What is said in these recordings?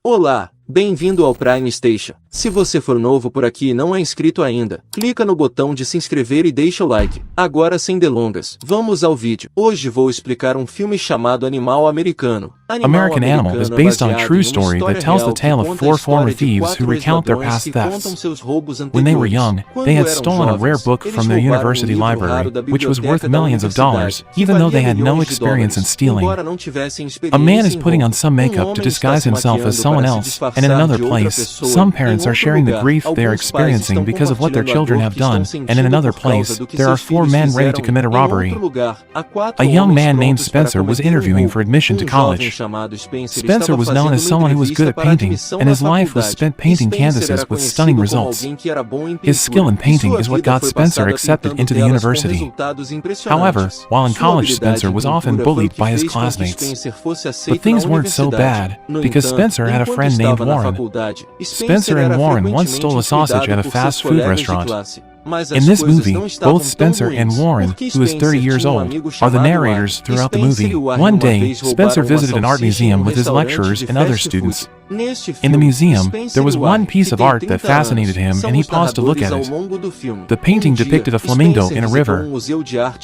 Olá, bem-vindo ao Prime Station. Se você for novo por aqui e não é inscrito ainda, clica no botão de se inscrever e deixa o like. Agora sem delongas, vamos ao vídeo. Hoje vou explicar um filme chamado Animal Americano. American Animal is based on a true story that tells the tale of four former thieves who recount their past thefts. When they were young, they had stolen a rare book from their university library, which was worth millions of dollars, even though they had no experience in stealing. A man is putting on some makeup to disguise himself as someone else, and in another place, some parents are sharing the grief they are experiencing because of what their children have done, and in another place, there are four men ready to commit a robbery. A young man named Spencer was interviewing for admission to college. Spencer was known as someone who was good at painting, and his life was spent painting canvases with stunning results. His skill in painting is what got Spencer accepted into the university. However, while in college, Spencer was often bullied by his classmates. But things weren't so bad, because Spencer had a friend named Warren. Spencer and Warren once stole a sausage at a fast food restaurant. In this movie, both Spencer and Warren, who is 30 years old, are the narrators throughout the movie. One day, Spencer visited an art museum with his lecturers and other students. In the museum, there was one piece of art that fascinated him and he paused to look at it. The painting depicted a flamingo in a river.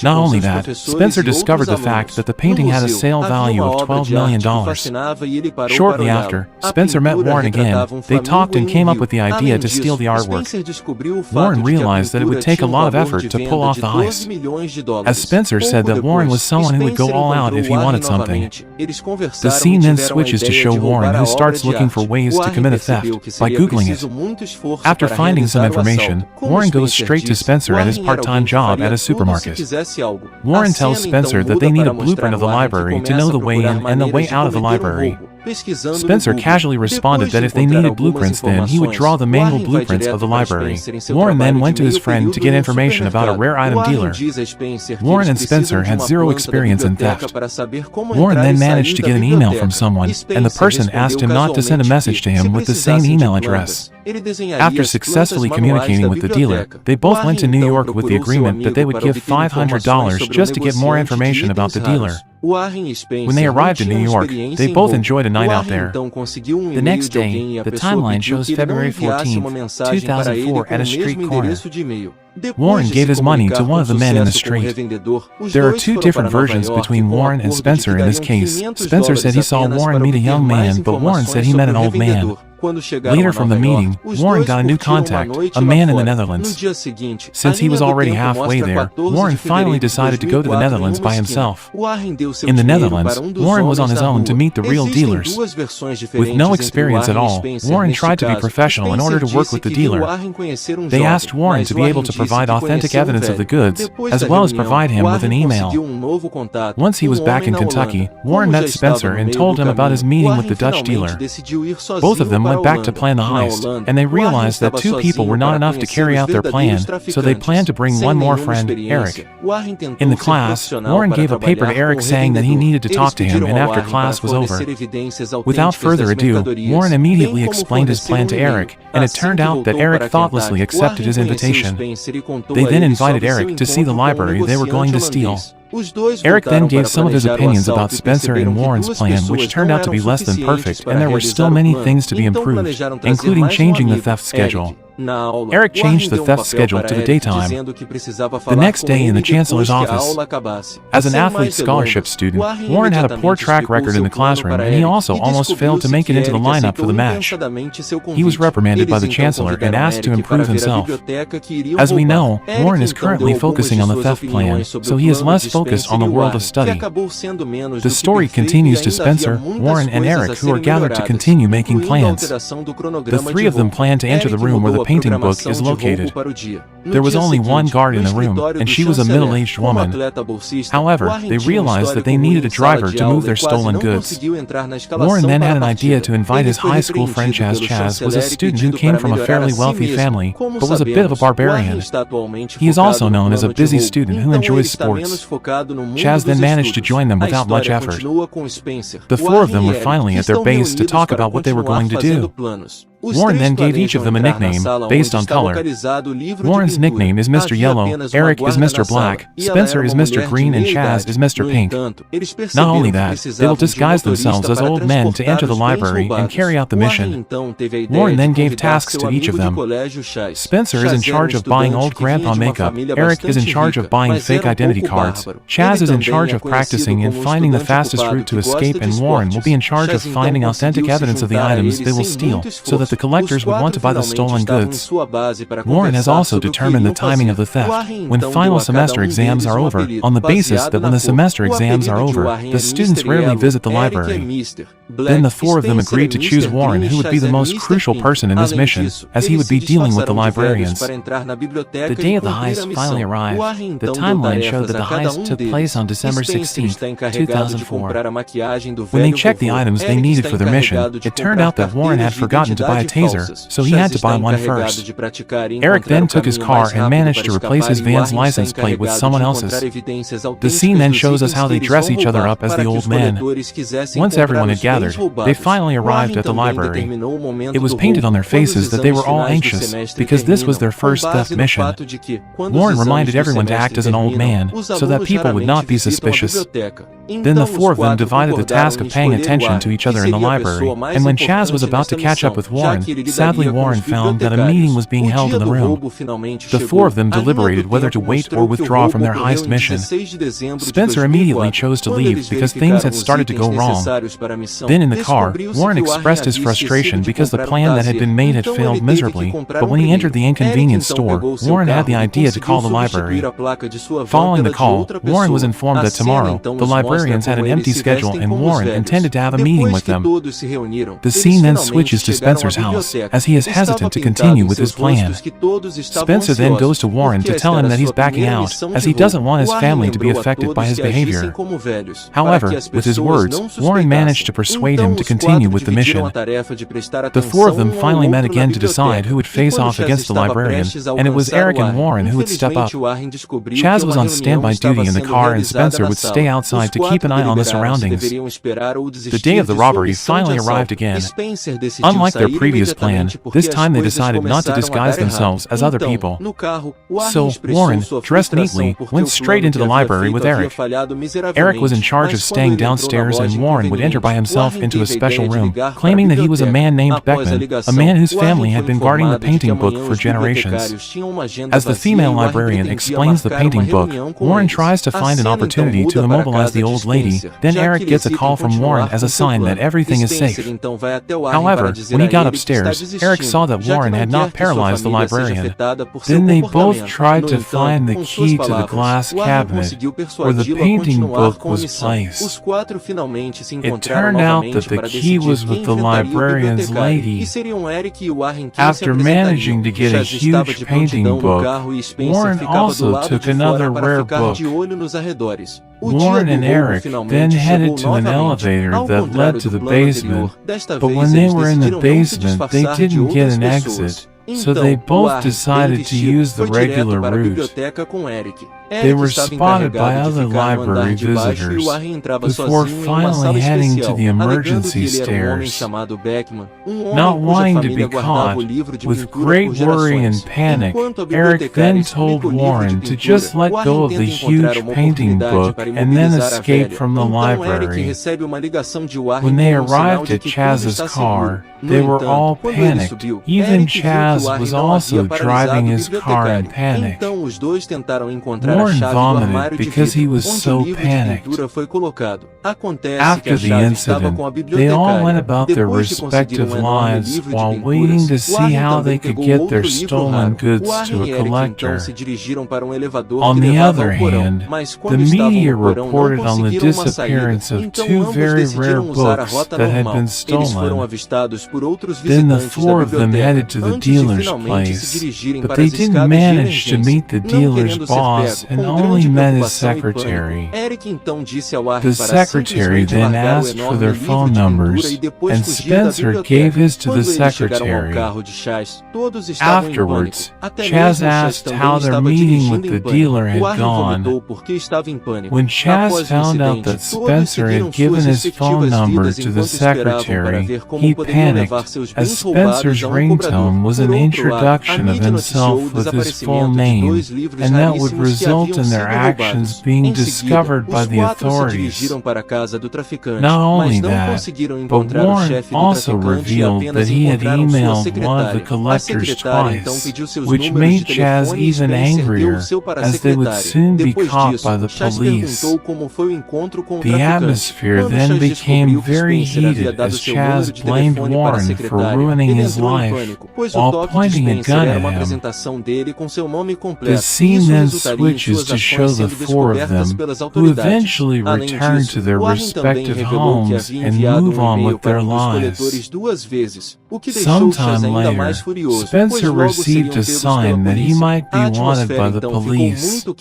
Not only that, Spencer discovered the fact that the painting had a sale value of $12 million. Shortly after, Spencer met Warren again. They talked and came up with the idea to steal the artwork. Warren realized that it would take a lot of effort to pull off the heist, as Spencer said that Warren was someone who would go all out if he wanted something. The scene then switches to show Warren, who starts looking for ways to commit a theft by Googling it. After finding some information, Warren goes straight to Spencer at his part-time job at a supermarket. Warren tells Spencer that they need a blueprint of the library to know the way in and the way out of the library. Spencer casually responded that if they needed blueprints, then he would draw the manual blueprints of the library. Warren then went to his friend to get information about a rare item dealer. Warren and Spencer had zero experience in theft. Warren then managed to get an email from someone, and the person asked him not to send a message to him with the same email address. After successfully communicating with the dealer, they both went to New York with the agreement that they would give $500 just to get more information about the dealer. When they arrived in New York, they both enjoyed a night out there. The next day, the timeline shows February 14, 2004 at a street corner. Warren gave his money to one of the men in the street. There are two different versions between Warren and Spencer in this case. Spencer said he saw Warren meet a young man, but Warren said he met an old man. Later from the meeting, Warren got a new contact, a man in the Netherlands. Since he was already halfway there, Warren finally decided to go to the Netherlands by himself. In the Netherlands, Warren was on his own to meet the real dealers. With no experience at all, Warren tried to be professional in order to work with the dealer. They asked Warren to be able to provide authentic evidence of the goods, as well as provide him with an email. Once he was back in Kentucky, Warren met Spencer and told him about his meeting with the Dutch dealer. Both of them went back to plan the heist, and they realized that two people were not enough to carry out their plan, so they planned to bring one more friend, Eric. In the class, Warren gave a paper to Eric saying that he needed to talk to him, and after class was over, without further ado, Warren immediately explained his plan to Eric, and it turned out that Eric thoughtlessly accepted his invitation. They then invited Eric to see the library they were going to steal. Eric then gave some of his opinions about Spencer and Warren's plan, which turned out to be less than perfect, and there were still many things to be improved, including changing the theft schedule. Eric changed the theft schedule to the daytime. The next day in the Chancellor's office, as an athlete scholarship student, Warren had a poor track record in the classroom, and he also almost failed to make it into the lineup for the match. He was reprimanded by the Chancellor and asked to improve himself. As we know, Warren is currently focusing on the theft plan, so he is less focused on the world of study. The story continues to Spencer, Warren, and Eric, who are gathered to continue making plans. The three of them plan to enter the room where the painting book is located. There was only one guard in the room, and she was a middle-aged woman. However, they realized that they needed a driver to move their stolen goods. Warren then had an idea to invite his high school friend Chaz. Chaz was a student who came from a fairly wealthy family, but was a bit of a barbarian. He is also known as a busy student who enjoys sports. Chaz then managed to join them without much effort. The four of them were finally at their base to talk about what they were going to do. Warren then gave each of them a nickname, based on color. Warren's nickname is Mr. Yellow, Eric is Mr. Black, Spencer is Mr. Green and Chaz is Mr. Pink. Not only that, they will disguise themselves as old men to enter the library and carry out the mission. Warren then gave tasks to each of them. Spencer is in charge of buying old grandpa makeup, Eric is in charge of buying fake identity cards, Chaz is in charge of practicing and finding the fastest route to escape, and Warren will be in charge of finding authentic evidence of the items they will steal, so that the collectors would want to buy the stolen goods. Warren has also determined the timing of the theft, when final semester exams are over, on the basis that when the semester exams are over, the students rarely visit the library. Then the four of them agreed to choose Warren, who would be the most crucial person in this mission, as he would be dealing with the librarians. The day of the heist finally arrived. The timeline showed that the heist took place on December 16, 2004. When they checked the items they needed for their mission, it turned out that Warren had forgotten to buy a taser, so he had to buy one first. Eric then took his car and managed to replace his van's license plate with someone else's. The scene then shows us how they dress each other up as the old men. Once everyone had gathered, they finally arrived at the library. It was painted on their faces that they were all anxious, because this was their first theft mission. Warren reminded everyone to act as an old man, so that people would not be suspicious. Then the four of them divided the task of paying attention to each other in the library, and when Chaz was about to catch up with Warren, sadly Warren found that a meeting was being held in the room. The four of them deliberated whether to wait or withdraw from their heist mission. Spencer immediately chose to leave because things had started to go wrong. Then in the car, Warren expressed his frustration because the plan that had been made had failed miserably, but when he entered the inconvenience store, Warren had the idea to call the library. Following the call, Warren was informed that tomorrow, the librarians had an empty schedule and Warren intended to have a meeting with them. The scene then switches to Spencer's house, as he is hesitant to continue with his plan. Spencer then goes to Warren to tell him that he's backing out, as he doesn't want his family to be affected by his behavior. However, with his words, Warren managed to persuade him to continue with the mission. The four of them finally met again to decide who would face off against the librarian, and it was Eric and Warren who would step up. Chaz was on standby duty in the car and Spencer would stay outside to keep an eye on the surroundings. The day of the robbery finally arrived again. Unlike their previous plan, this time they decided not to disguise themselves as other people. So, Warren, dressed neatly, went straight into the library with Eric. Eric was in charge of staying downstairs and Warren would enter by himself into a special room, claiming that he was a man named Beckman, a man whose family had been guarding the painting book for generations. As the female librarian explains the painting book, Warren tries to find an opportunity to immobilize the old lady, then Eric gets a call from Warren as a sign that everything is safe. However, when he got upstairs, Eric saw that Warren had not paralyzed the librarian. Then they both tried to find the key to the glass cabinet where the painting book was placed. It turned out that the key was with the librarian's lady. After managing to get a huge painting book, Warren also took another rare book. Warren and Eric then headed to an elevator that led to the basement, but when they were in the basement, they didn't get an exit, so they both decided to use the regular route. They were spotted by other library visitors before finally heading to the emergency stairs. Not wanting to be caught, with great worry and panic, Eric then told Warren to just let go of the huge painting book and then escape from the library. When they arrived at Chaz's car, they were all panicked. Even Chaz was also driving his car in panic. Warren vomited because he was so panicked. After the incident, they all went about their respective lives while waiting to see how they could get their stolen goods to a collector. On the other hand, the media reported on the disappearance of two very rare books that had been stolen. Then the four of them headed to the dealer's place, but they didn't manage to meet the dealer's boss Menos and only met his secretary. The secretary then asked for their phone numbers, and Spencer gave his to the secretary. Afterwards, Chaz asked how their meeting with the dealer had gone. When Chaz found out that Spencer had given his phone number to the secretary, he panicked, as Spencer's ringtone was an introduction of himself with his full name, and that would result in their actions being discovered by the authorities. Not only that, but Warren also revealed that he had emailed one of the collectors twice, which made Chaz even angrier, as they would soon be caught by the police. The atmosphere then became very heated as Chaz blamed Warren for ruining his life, while pointing a gun at him. The scene then switches to show the four of them, who eventually return to their respective homes and move on with their lives. Sometime later, Spencer received a sign that he might be wanted by the police. The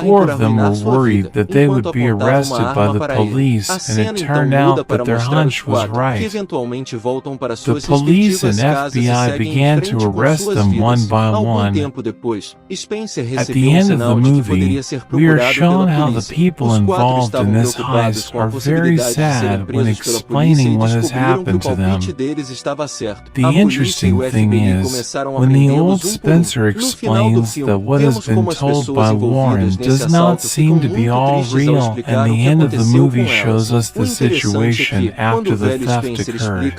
four of them were worried that they would be arrested by the police, and it turned out that their hunch was right. The police and FBI began to arrest them one by one. At the end of the movie, we are shown how the people involved in this heist are very sad when explaining what has happened to them. The interesting thing is, when the old Spencer explains that what has been told by Warren does not seem to be all real, and the end of the movie shows us the situation after the theft occurred.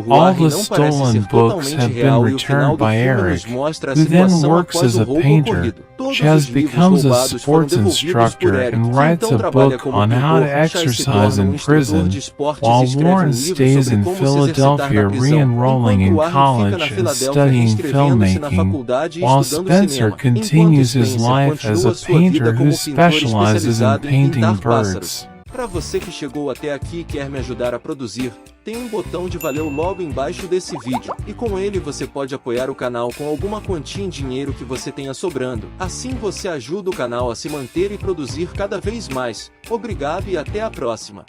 All the stolen books have been returned by Eric, who then works as a painter. Chaz becomes a sports instructor and writes a book on how to exercise in prison, while Warren stays in Philadelphia re-enrolling in college and studying filmmaking, while Spencer continues his life as a painter who specializes in painting birds. Para você que chegou até aqui e quer me ajudar a produzir, tem um botão de valeu logo embaixo desse vídeo, e com ele você pode apoiar o canal com alguma quantia em dinheiro que você tenha sobrando. Assim você ajuda o canal a se manter e produzir cada vez mais. Obrigado e até a próxima.